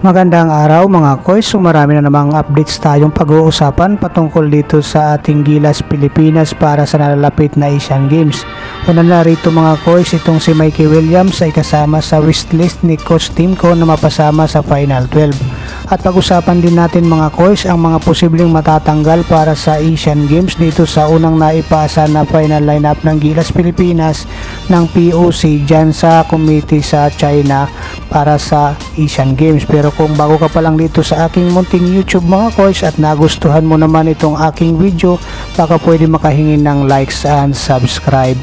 Magandang araw mga koys, so marami na namang updates tayong pag-uusapan patungkol dito sa ating Gilas Pilipinas para sa nalalapit na Asian Games. Una na rito mga koys, itong si Mikey Williams ay kasama sa wishlist ni Coach Timko na mapasama sa Final 12. At pag-usapan din natin mga koys ang mga posibleng matatanggal para sa Asian Games dito sa unang naipasa na final lineup ng Gilas Pilipinas ng POC dyan sa committee sa China para sa Asian Games. Pero kung bago ka pa lang dito sa aking munting YouTube mga koys at nagustuhan mo naman itong aking video, baka pwede makahingi ng likes and subscribe.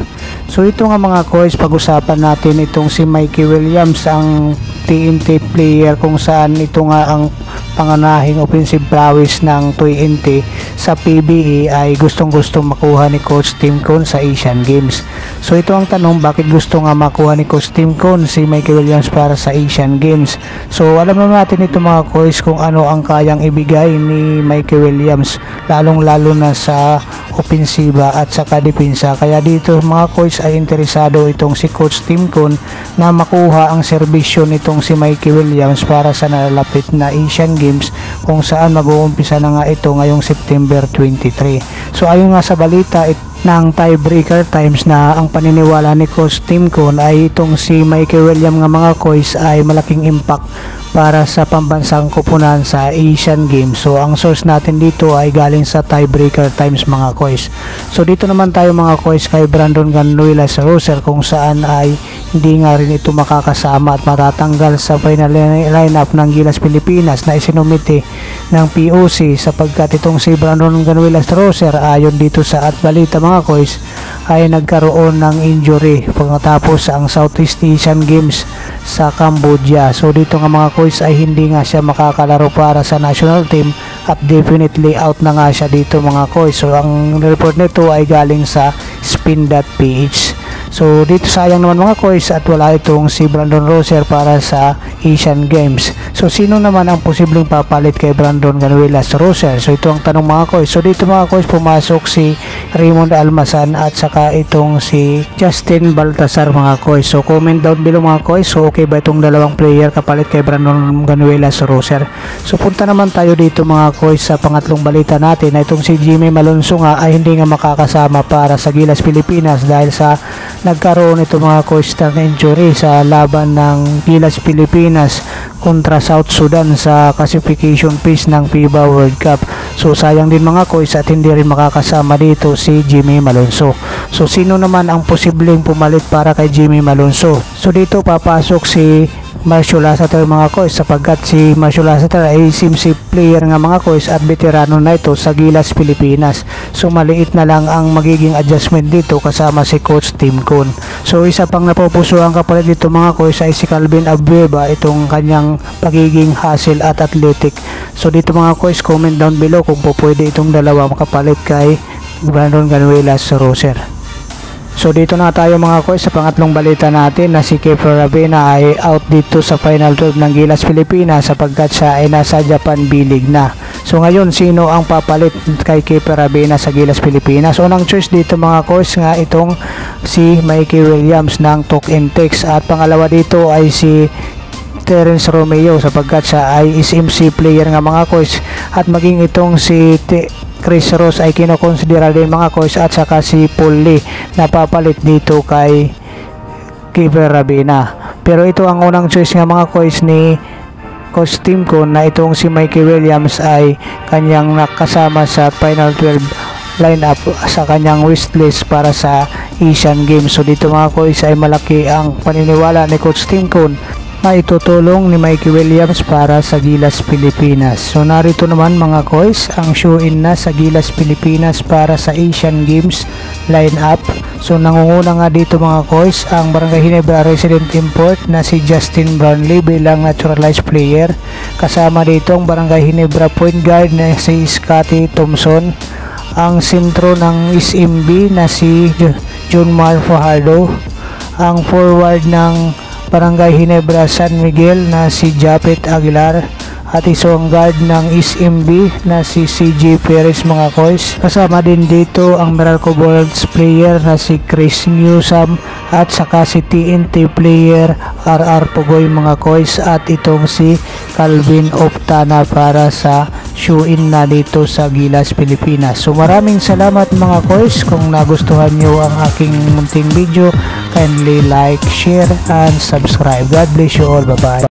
So ito nga mga koys, pag-usapan natin itong si Mikey Williams, ang TNT player kung saan ito nga ang pangunahing offensive prowess ng TNT sa PBA ay gustong-gustong makuha ni Coach Timko sa Asian Games. So ito ang tanong, bakit gusto nga makuha ni Coach Timko si Mikey Williams para sa Asian Games? So alam na natin ito mga koys kung ano ang kayang ibigay ni Mikey Williams, lalong-lalo na sa opensiba at sa kadepensa. Kaya dito mga koys ay interesado itong si Coach Timko na makuha ang serbisyo nitong si Mikey Williams para sa nalalapit na Asian Games kung saan mag-uumpisa na nga ito ngayong September 23. So ayon nga sa balita ng Tiebreaker Times na ang paniniwala ni Coach Timko ay itong si Mikey Williams nga mga koys ay malaking impact para sa pambansang koponan sa Asian Games. So ang source natin dito ay galing sa Tiebreaker Times mga koys. So dito naman tayo mga koys kay Brandon Ganuelas Roser kung saan ay hindi nga rin ito makakasama at matatanggal sa final lineup ng Gilas Pilipinas na isinumite ng POC sapagkat itong si Brandon Ganuelas Roser ayon dito sa at balita mga koys ay nagkaroon ng injury pagkatapos ang Southeast Asian Games sa Cambodia. So dito nga mga koys ay hindi nga siya makakalaro para sa national team at definitely out na nga siya dito mga koys. So ang report nito ay galing sa spin.ph. So dito sayang naman mga koys at wala itong si Brandon Roser para sa Asian Games. So sino naman ang posibleng papalit kay Brandon Ganuelas Roser? So ito ang tanong mga koys. So dito mga koys pumasok si Raymond Almasan at saka itong si Justin Baltasar mga koys. So comment down below mga koys. So okay ba itong dalawang player kapalit kay Brandon Ganuelas Roser? So punta naman tayo dito mga koys sa pangatlong balita natin na itong si Jimmy Malonzo nga ay hindi nga makakasama para sa Gilas Pilipinas dahil sa nagkaroon ito mga koys ng injury sa laban ng Gilas Pilipinas kontra South Sudan sa classification phase ng FIBA World Cup. So sayang din mga koys at hindi rin makakasama dito si Jimmy Malonzo. So sino naman ang posibleng pumalit para kay Jimmy Malonzo? So dito papasok si Marcio Lasater mga koys sapagkat si Marcio Lasater ay simsi player nga mga koys at veterano na ito sa Gilas Pilipinas. So maliit na lang ang magiging adjustment dito kasama si Coach Timko. So isa pang napupusuhan kapalit dito mga koys ay si Calvin Abueva, itong kanyang pagiging hustle at athletic. So dito mga koys comment down below kung po pwede itong dalawa makapalit kay Brandon Ganuelas Roser. So dito na tayo mga koys sa pangatlong balita natin na si Kiefer Ravena ay out dito sa Final 12 ng Gilas Pilipinas sapagkat siya ay nasa Japan B-League na. So ngayon sino ang papalit kay Kiefer Ravena sa Gilas Pilipinas? Unang choice dito mga koys nga itong si Mikey Williams ng Talk and Text at pangalawa dito ay si Terence Romeo sapagkat siya ay SMC player nga mga koys at maging itong si Chris Ross ay kinokonsidera din mga koys at saka si Paul Lee na papalit dito kay Kiefer Ravena. Pero ito ang unang choice nga mga koys ni Coach Timko na itong si Mikey Williams ay kanyang nakasama sa Final 12 lineup sa kanyang wishlist para sa Asian Games. So dito mga koys ay malaki ang paniniwala ni Coach Timko na itutulong ni Mikey Williams para sa Gilas Pilipinas. So narito naman mga koys ang show-in na sa Gilas Pilipinas para sa Asian Games lineup. So nangunguna nga dito mga koys ang Barangay Ginebra resident import na si Justin Brownlee bilang naturalized player. Kasama dito ang Barangay Ginebra point guard na si Scotty Thompson, ang sentro ng SMB na si John Mar Fajardo, ang forward ng Barangay Ginebra San Miguel na si Japet Aguilar, at isang guard ng SMB na si CJ Perez mga koys. Kasama din dito ang Meralco Worlds player na si Chris Newsome at saka si TNT player RR Pugoy mga koys, at itong si Calvin Optana para sa show-in na dito sa Gilas, Pilipinas. So maraming salamat mga koys. Kung nagustuhan nyo ang aking munting video, kindly like, share, and subscribe. God bless you all. Bye-bye.